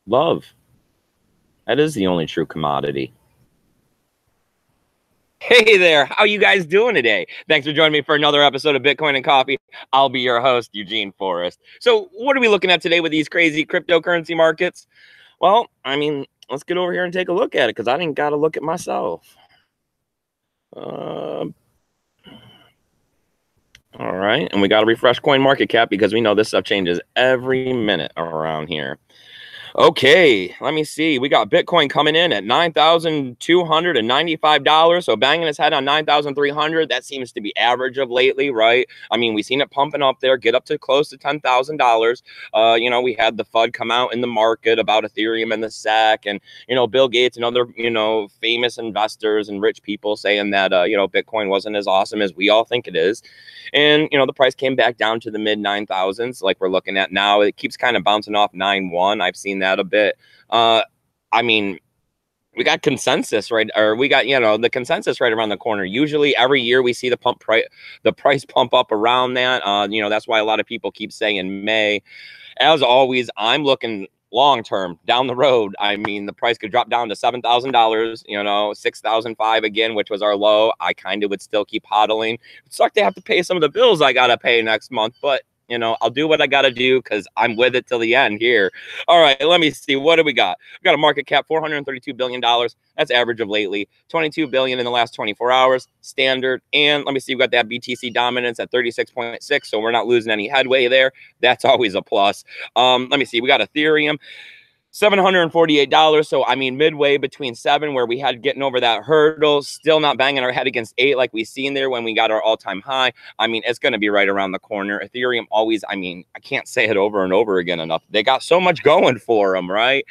Love. That is the only true commodity. Hey there, how you guys doing today? Thanks for joining me for another episode of Bitcoin and Coffee. I'll be your host, Eugene Forrest. So, what are we looking at today with these crazy cryptocurrency markets? Well, let's get over here and take a look at it because I didn't got to look at myself. All right, and we got to refresh coin market cap because we know this stuff changes every minute around here. Okay, let me see. We got Bitcoin coming in at $9,295. So banging its head on 9,300. That seems to be average of lately, right? I mean, we've seen it pumping up there, get up to close to $10,000. We had the FUD come out in the market about Ethereum and the SEC, and Bill Gates and other famous investors and rich people saying that Bitcoin wasn't as awesome as we all think it is. And the price came back down to the mid 9,000s like we're looking at now. It keeps kind of bouncing off 9.1. I've seen that a bit. I mean, we got consensus, right? Or we got, the consensus right around the corner. Usually every year we see the price pump up around that. That's why a lot of people keep saying May. As always, I'm looking long term down the road. I mean, the price could drop down to $7,000, 6,005 again, which was our low. I kind of would still keep hodling. It sucked to have to pay some of the bills I got to pay next month, but I'll do what I got to do because I'm with it till the end here. All right, let me see. What do we got? We got a market cap, $432 billion. That's average of lately. 22 billion in the last 24 hours, standard. And let me see, we got that BTC dominance at 36.6, so we're not losing any headway there. That's always a plus. Let me see, we got Ethereum. $748. So, I mean, midway between 7, where we had getting over that hurdle, still not banging our head against 8 like we seen there when we got our all-time high. I mean, it's going to be right around the corner. Ethereum always, I can't say it over and over again enough. They got so much going for them, right?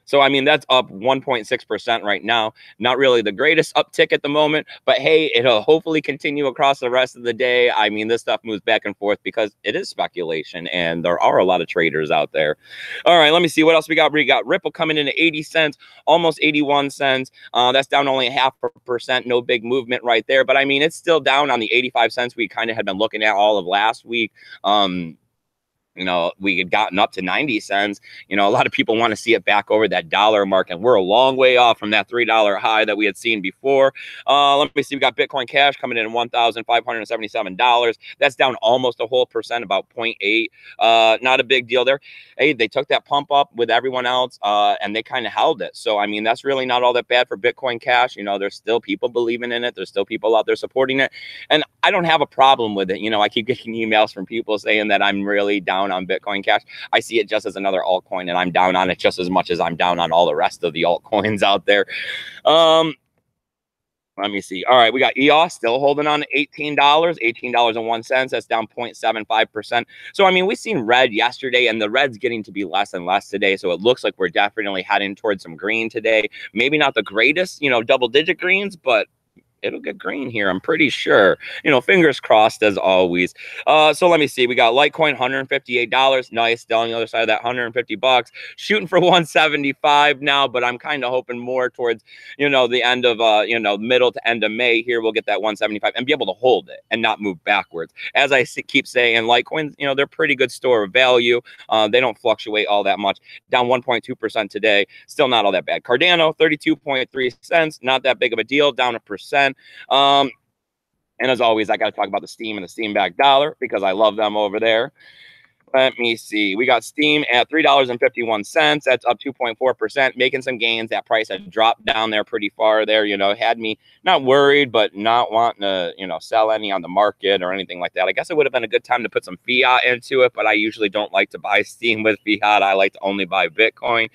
So, that's up 1.6% right now. Not really the greatest uptick at the moment, but hey, it'll hopefully continue across the rest of the day. I mean, this stuff moves back and forth because it is speculation and there are a lot of traders out there. All right, let me see what else we got. We got Ripple coming in at 80 cents, almost 81 cents. That's down only 0.5%. No big movement right there, but it's still down on the 85 cents we kind of had been looking at all of last week. We had gotten up to 90 cents. A lot of people want to see it back over that dollar mark, and we're a long way off from that $3 high that we had seen before. Let me see. We got Bitcoin Cash coming in at $1,577. That's down almost a whole percent, about 0.8. Not a big deal there. Hey, they took that pump up with everyone else, and they kind of held it. So, that's really not all that bad for Bitcoin Cash. There's still people believing in it. There's still people out there supporting it. And I don't have a problem with it. I keep getting emails from people saying that I'm really down on Bitcoin Cash. I see it just as another altcoin, and I'm down on it just as much as I'm down on all the rest of the altcoins out there. Let me see. All right, we got EOS still holding on to $18.01. That's down 0.75%. So, we've seen red yesterday, and the red's getting to be less and less today. So it looks like we're definitely heading towards some green today. Maybe not the greatest, double-digit greens, but it'll get green here, I'm pretty sure. Fingers crossed as always. So let me see. We got Litecoin, $158. Nice. Still on the other side of that, $150. Shooting for 175 now, but I'm kind of hoping more towards, the end of, middle to end of May here. We'll get that 175 and be able to hold it and not move backwards. As I keep saying, Litecoins, they're pretty good store of value. They don't fluctuate all that much. Down 1.2% today. Still not all that bad. Cardano, 32.3 cents. Not that big of a deal. Down 1%. And as always, I got to talk about the Steam and the Steam back dollar because I love them over there. Let me see. We got Steam at $3.51. That's up 2.4%, making some gains. That price had dropped down there pretty far there. Had me not worried, but not wanting to, sell any on the market or anything like that. I guess it would have been a good time to put some fiat into it, but I usually don't like to buy Steam with fiat. I like to only buy Bitcoin.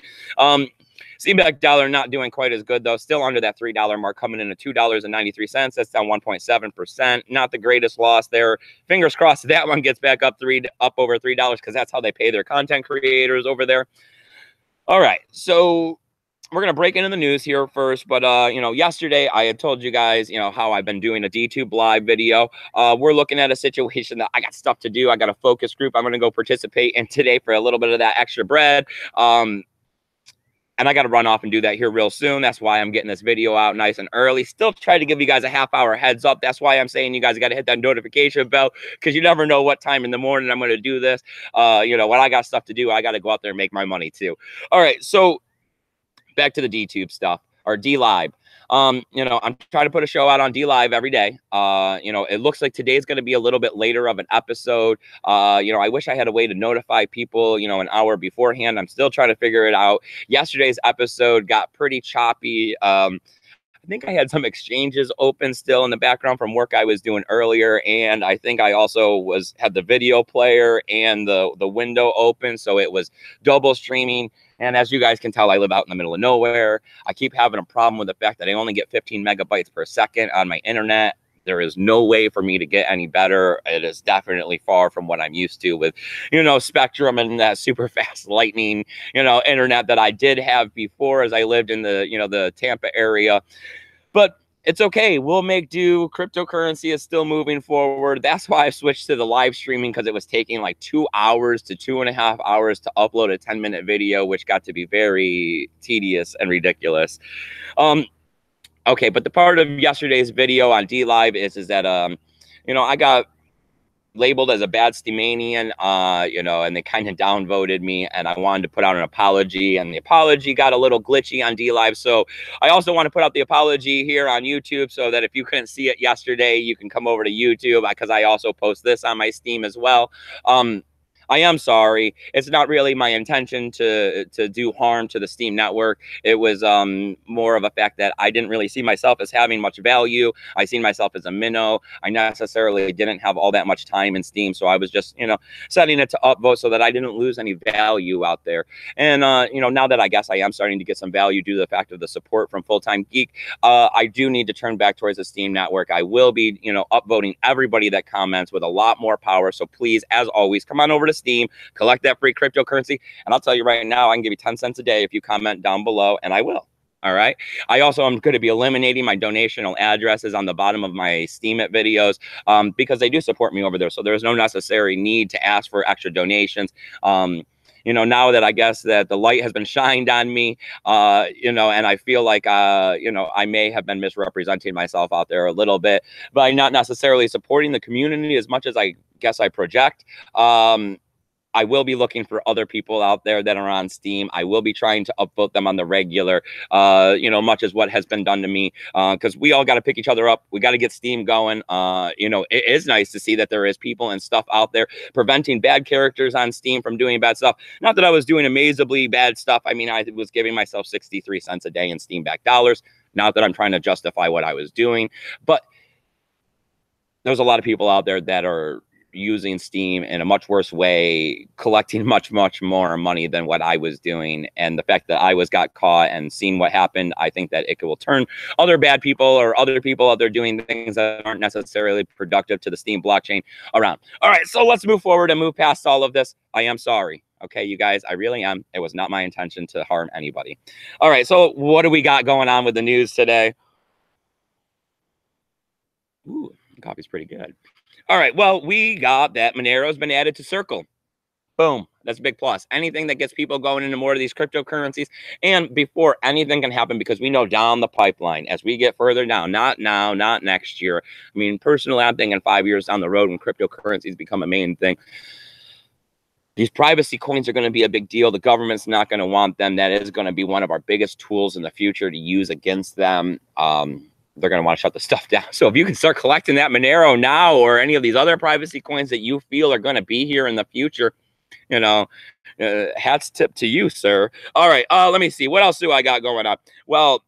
CBAC dollar not doing quite as good, though. Still under that $3 mark, coming in at $2.93. That's down 1.7%. Not the greatest loss there. Fingers crossed that one gets back up over $3 because that's how they pay their content creators over there. All right, so we're going to break into the news here first, but, yesterday I had told you guys, how I've been doing a DTube live video. We're looking at a situation that I got stuff to do. I got a focus group I'm going to go participate in today for a little bit of that extra bread. And I got to run off and do that here real soon. That's why I'm getting this video out nice and early. Still try to give you guys a half-hour heads up. That's why I'm saying you guys got to hit that notification bell, because you never know what time in the morning I'm going to do this. You know, when I got stuff to do, I got to go out there and make my money too. All right, so back to the DTube stuff, or D-Live. You know, I'm trying to put a show out on D-Live every day. You know, it looks like today's going to be a little bit later of an episode. You know, I wish I had a way to notify people, you know, an hour beforehand. I'm still trying to figure it out. Yesterday's episode got pretty choppy. I think I had some exchanges open still in the background from work I was doing earlier, and I think I also had the video player and the window open, so it was double streaming. And as you guys can tell, I live out in the middle of nowhere. I keep having a problem with the fact that I only get 15 megabytes per second on my internet. There is no way for me to get any better. It is definitely far from what I'm used to with, you know, Spectrum and that super fast lightning, you know, internet that I did have before as I lived in the, you know, the Tampa area. But it's okay. We'll make do. Cryptocurrency is still moving forward. That's why I switched to the live streaming, because it was taking like 2 hours to 2.5 hours to upload a 10-minute video, which got to be very tedious and ridiculous. Okay, but the part of yesterday's video on D-Live is that, you know, I got labeled as a bad Steamanian, you know, and they kind of downvoted me, and I wanted to put out an apology, and the apology got a little glitchy on D-Live. So I also want to put out the apology here on YouTube, so that if you couldn't see it yesterday, you can come over to YouTube, because I also post this on my Steam as well. I am sorry. It's not really my intention to do harm to the Steam network. It was more of a fact that I didn't really see myself as having much value. I seen myself as a minnow. I necessarily didn't have all that much time in Steam, so I was just, you know, setting it to upvote so that I didn't lose any value out there. And, you know, now that I guess I am starting to get some value due to the fact of the support from Full Time Geek, I do need to turn back towards the Steam network. I will be, you know, upvoting everybody that comments with a lot more power. So please, as always, come on over to Steam, collect that free cryptocurrency, and I'll tell you right now, I can give you 10 cents a day if you comment down below, and I will. All right. I also am going to be eliminating my donational addresses on the bottom of my Steam It videos, because they do support me over there. So there's no necessary need to ask for extra donations. You know, now that I guess that the light has been shined on me, you know, and I feel like, you know, I may have been misrepresenting myself out there a little bit by not necessarily supporting the community as much as I guess I project. I will be looking for other people out there that are on Steam. I will be trying to upvote them on the regular, you know, much as what has been done to me, because we all got to pick each other up. We got to get Steam going. You know, it is nice to see that there is people and stuff out there preventing bad characters on Steam from doing bad stuff. Not that I was doing amazingly bad stuff. I mean, I was giving myself 63 cents a day in Steam back dollars. Not that I'm trying to justify what I was doing, but there's a lot of people out there that are using Steam in a much worse way, collecting much more money than what I was doing. And the fact that I got caught and seen what happened, I think that it will turn other bad people or other people out there doing things that aren't necessarily productive to the Steam blockchain around. All right, so let's move forward and move past all of this. I am sorry. Okay, you guys, I really am. It was not my intention to harm anybody. All right, so what do we got going on with the news today? Ooh, the coffee's pretty good. All right, well, we got that Monero's been added to Circle. Boom. That's a big plus. Anything that gets people going into more of these cryptocurrencies. And before anything can happen, because we know down the pipeline, as we get further down, not now, not next year. I mean, personally, I'm thinking 5 years down the road when cryptocurrencies become a main thing, these privacy coins are going to be a big deal. The government's not going to want them. That is going to be one of our biggest tools in the future to use against them. They're going to want to shut the stuff down. So if you can start collecting that Monero now, or any of these other privacy coins that you feel are going to be here in the future, you know, hats tip to you, sir. All right. Let me see. What else do I got going on? Well,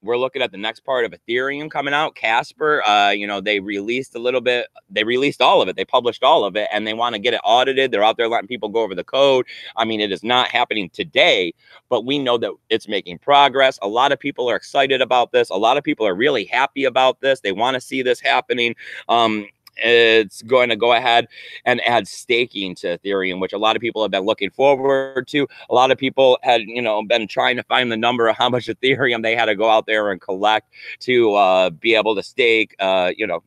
we're looking at the next part of Ethereum coming out, Casper. You know, they released a little bit. They released all of it. They published all of it, and they want to get it audited. They're out there letting people go over the code. I mean, it is not happening today, but we know that it's making progress. A lot of people are excited about this. A lot of people are really happy about this. They want to see this happening. It's going to go ahead and add staking to Ethereum, which a lot of people have been looking forward to. A lot of people had, you know, been trying to find the number of how much Ethereum they had to go out there and collect to be able to stake, you know,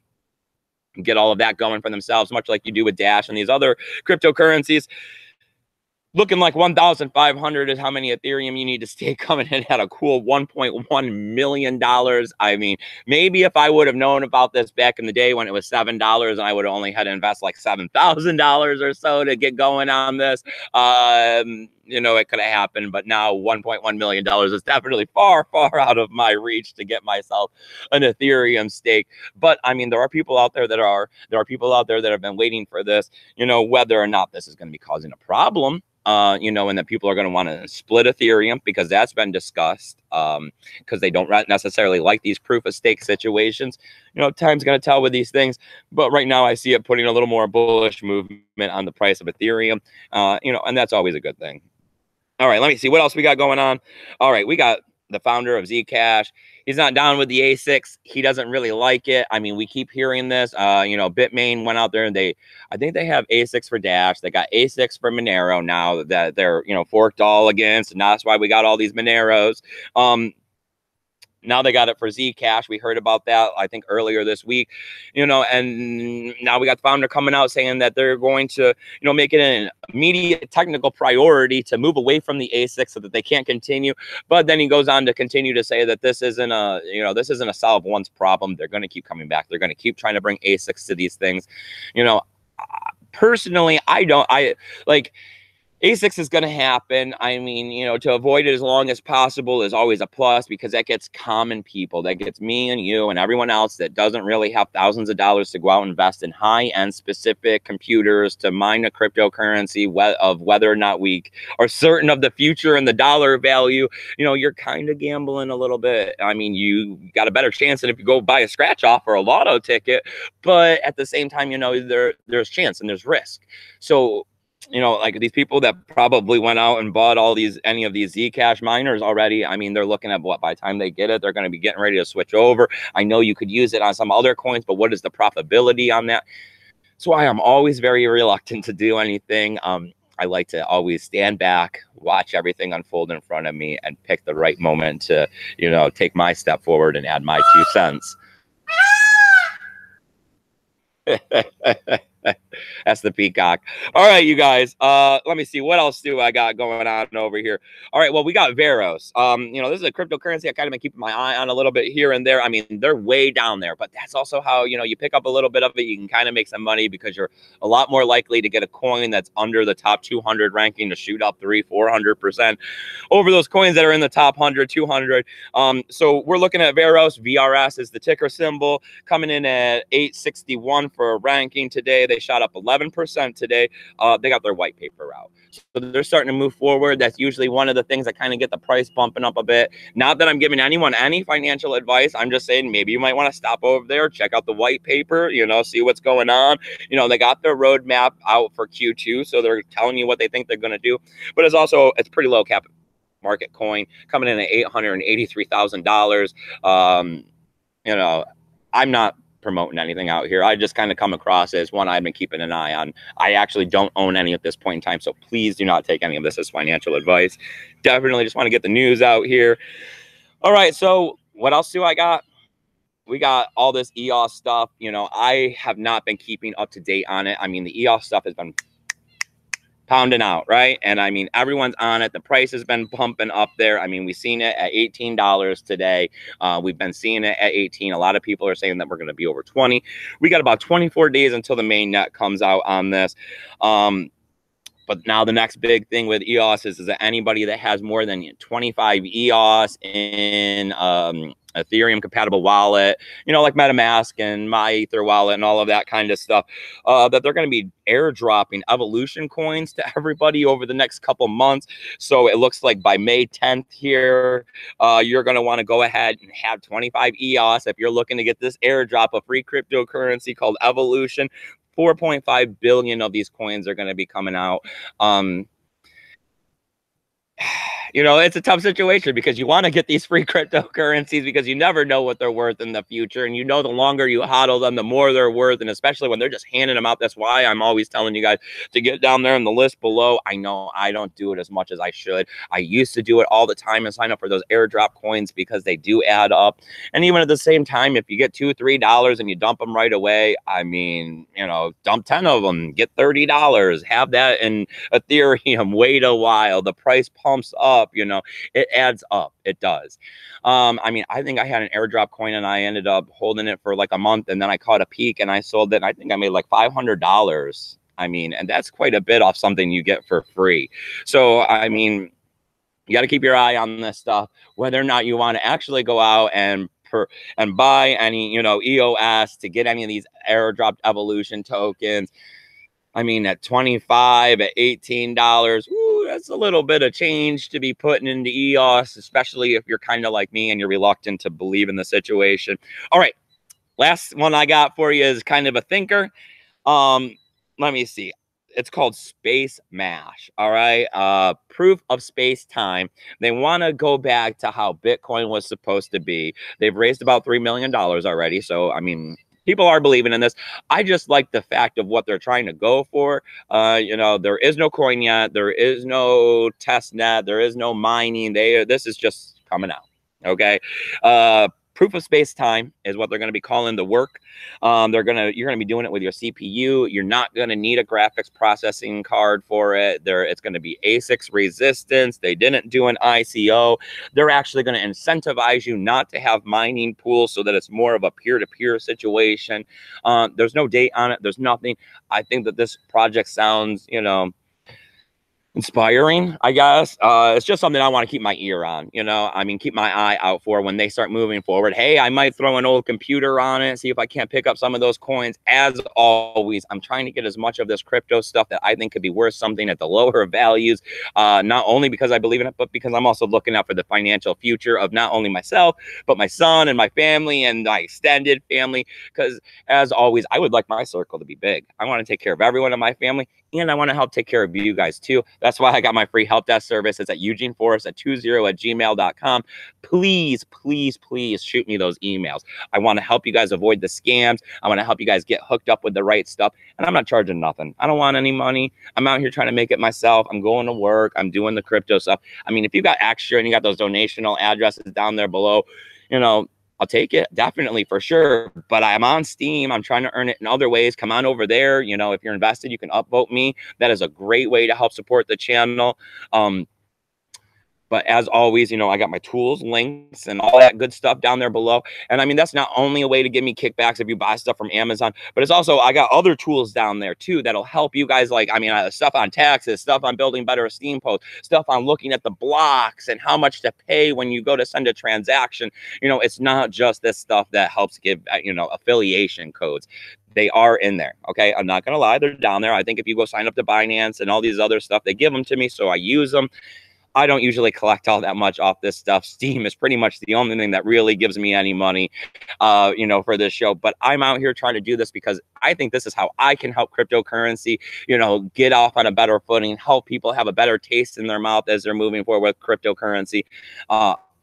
get all of that going for themselves, much like you do with Dash and these other cryptocurrencies. looking like 1,500 is how many Ethereum you need to stay coming in at a cool $1.1 million. I mean, maybe if I would have known about this back in the day when it was $7 and I would have only had to invest like $7,000 or so to get going on this, you know, it could have happened. But now $1.1 million is definitely far, far out of my reach to get myself an Ethereum stake. But I mean, there are people out there that have been waiting for this, you know, whether or not this is going to be causing a problem. You know, and that people are going to want to split Ethereum because that's been discussed, because they don't necessarily like these proof of stake situations. You know, time's going to tell with these things, but right now I see it putting a little more bullish movement on the price of Ethereum, you know, and that's always a good thing. All right, let me see what else we got going on. All right, we got the founder of Zcash. He's not down with the ASICs. He doesn't really like it. I mean, we keep hearing this. You know, Bitmain went out there and I think they have ASICs for Dash. They got ASICs for Monero now that they're, you know, forked all against. And that's why we got all these Moneros. Now they got it for Zcash. We heard about that, I think, earlier this week, you know, and now we got the founder coming out saying that they're going to, you know, make it an immediate technical priority to move away from the ASIC so that they can't continue. But then he goes on to continue to say that this isn't a solve once problem. They're going to keep coming back. They're going to keep trying to bring ASICs to these things. You know, personally, I like, ASICs is going to happen. I mean, you know, to avoid it as long as possible is always a plus because that gets common people. That gets me and you and everyone else that doesn't really have thousands of dollars to go out and invest in high-end specific computers to mine a cryptocurrency of whether or not we are certain of the future and the dollar value. You know, you're kind of gambling a little bit. I mean, you got a better chance than if you go buy a scratch off or a lotto ticket. But at the same time, you know, there's chance and there's risk. So, you know, like these people that probably went out and bought any of these Zcash miners already. I mean, they're looking at what, by the time they get it, they're going to be getting ready to switch over. I know you could use it on some other coins, but what is the profitability on that? So I am always very reluctant to do anything. I like to always stand back, watch everything unfold in front of me and pick the right moment to, you know, take my step forward and add my 2 cents. That's the peacock. All right, you guys. Let me see. What else do I got going on over here? All right. Well, we got Veros. You know, this is a cryptocurrency I kind of been keeping my eye on a little bit here and there. I mean, they're way down there, but that's also how, you know, you pick up a little bit of it. You can kind of make some money because you're a lot more likely to get a coin that's under the top 200 ranking to shoot up 300-400% over those coins that are in the top 100, 200. So we're looking at Veros. VRS is the ticker symbol, coming in at 861 for a ranking today. They shot up 11% today. They got their white paper out. So they're starting to move forward. That's usually one of the things that kind of get the price bumping up a bit. Not that I'm giving anyone any financial advice. I'm just saying maybe you might want to stop over there, check out the white paper, you know, see what's going on. You know, they got their roadmap out for Q2, so they're telling you what they think they're going to do. But it's pretty low cap market coin, coming in at $883,000. You know, I'm not promoting anything out here. I just kind of come across as one I've been keeping an eye on. I actually don't own any at this point in time, so please do not take any of this as financial advice. Definitely just want to get the news out here. All right, so what else do I got? We got all this EOS stuff. You know, I have not been keeping up to date on it. I mean, the EOS stuff has been pounding out, right? And I mean, everyone's on it. The price has been pumping up there. I mean, we've seen it at $18 today. We've been seeing it at 18. A lot of people are saying that we're going to be over 20. We got about 24 days until the main net comes out on this. But now the next big thing with EOS is that anybody that has more than 25 EOS in Ethereum compatible wallet, you know, like MetaMask and my Ether wallet and all of that kind of stuff, that they're going to be airdropping evolution coins to everybody over the next couple months. So it looks like by May 10th here, you're going to want to go ahead and have 25 EOS if you're looking to get this airdrop of free cryptocurrency called Evolution. 4.5 billion of these coins are going to be coming out. You know, it's a tough situation because you want to get these free cryptocurrencies because you never know what they're worth in the future. And you know, the longer you hodl them, the more they're worth. And especially when they're just handing them out. That's why I'm always telling you guys to get down there in the list below. I know I don't do it as much as I should. I used to do it all the time and sign up for those airdrop coins because they do add up. And even at the same time, if you get $2, $3 and you dump them right away, I mean, you know, dump 10 of them, get $30, have that in Ethereum, wait a while, the price pumps up, you know, it adds up. It does. I mean, I think I had an airdrop coin and I ended up holding it for like a month, and then I caught a peak and I sold it. And I think I made like $500. I mean, and that's quite a bit off something you get for free. So, I mean, you got to keep your eye on this stuff, whether or not you want to actually go out and buy any, you know, EOS to get any of these airdrop evolution tokens. I mean, at 25, at $18, ooh, that's a little bit of change to be putting into EOS, especially if you're kind of like me and you're reluctant to believe in the situation. All right, last one I got for you is kind of a thinker. Let me see. It's called Space Mash. All right. Proof of space time. They want to go back to how Bitcoin was supposed to be. They've raised about $3 million already. So, I mean, people are believing in this. I just like the fact of what they're trying to go for. You know, there is no coin yet. There is no test net. There is no mining. This is just coming out. Okay. Proof of space time is what they're going to be calling the work. You're going to be doing it with your CPU. You're not going to need a graphics processing card for it. It's going to be ASICs resistance. They didn't do an ICO. They're actually going to incentivize you not to have mining pools so that it's more of a peer-to-peer situation. There's no date on it. There's nothing. I think that this project sounds, you know, inspiring, I guess. It's just something I want to keep my ear on, you know. I mean, keep my eye out for when they start moving forward. Hey, I might throw an old computer on it, see if I can't pick up some of those coins. As always, I'm trying to get as much of this crypto stuff that I think could be worth something at the lower values, not only because I believe in it, but because I'm also looking out for the financial future of not only myself, but my son and my family and my extended family. Because as always, I would like my circle to be big. I want to take care of everyone in my family, and I want to help take care of you guys too. That's why I got my free help desk service. It's at eugeneforrest20@gmail.com. Please, please, please shoot me those emails. I want to help you guys avoid the scams. I want to help you guys get hooked up with the right stuff. And I'm not charging nothing. I don't want any money. I'm out here trying to make it myself. I'm going to work. I'm doing the crypto stuff. I mean, if you got extra and you got those donational addresses down there below, you know, I'll take it, definitely, for sure. But I'm on Steam. I'm trying to earn it in other ways. Come on over there. You know, if you're invested, you can upvote me. That is a great way to help support the channel. But as always, you know, I got my tools, links, and all that good stuff down there below. And I mean, that's not only a way to give me kickbacks if you buy stuff from Amazon, but it's also, I got other tools down there too that'll help you guys. Like, I mean, stuff on taxes, stuff on building better esteem posts, stuff on looking at the blocks and how much to pay when you go to send a transaction. You know, it's not just this stuff that helps give, you know, affiliation codes. They are in there. Okay. I'm not going to lie. They're down there. I think if you go sign up to Binance and all these other stuff, they give them to me. So I use them. I don't usually collect all that much off this stuff. Steam is pretty much the only thing that really gives me any money, you know, for this show. But I'm out here trying to do this because I think this is how I can help cryptocurrency, you know, get off on a better footing, help people have a better taste in their mouth as they're moving forward with cryptocurrency.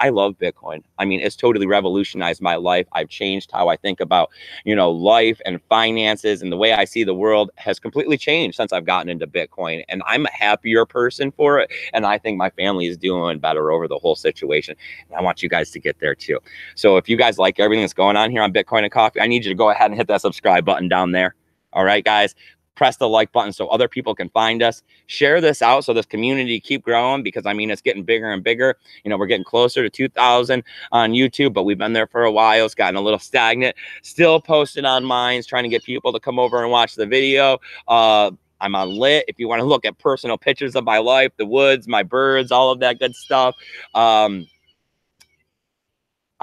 I love Bitcoin. I mean, it's totally revolutionized my life. I've changed how I think about, you know, life and finances, and the way I see the world has completely changed since I've gotten into Bitcoin. And I'm a happier person for it. And I think my family is doing better over the whole situation. And I want you guys to get there too. So if you guys like everything that's going on here on Bitcoin and Coffee, I need you to go ahead and hit that subscribe button down there. All right, guys. Press the like button so other people can find us. Share this out so this community keep growing, because I mean, it's getting bigger and bigger. You know, we're getting closer to 2,000 on YouTube, but we've been there for a while. It's gotten a little stagnant. Still posting on Minds, trying to get people to come over and watch the video. I'm on Lit if you want to look at personal pictures of my life, the woods, my birds, all of that good stuff. I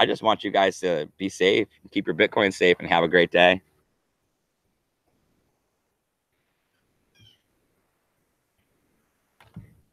just want you guys to be safe, keep your Bitcoin safe, and have a great day.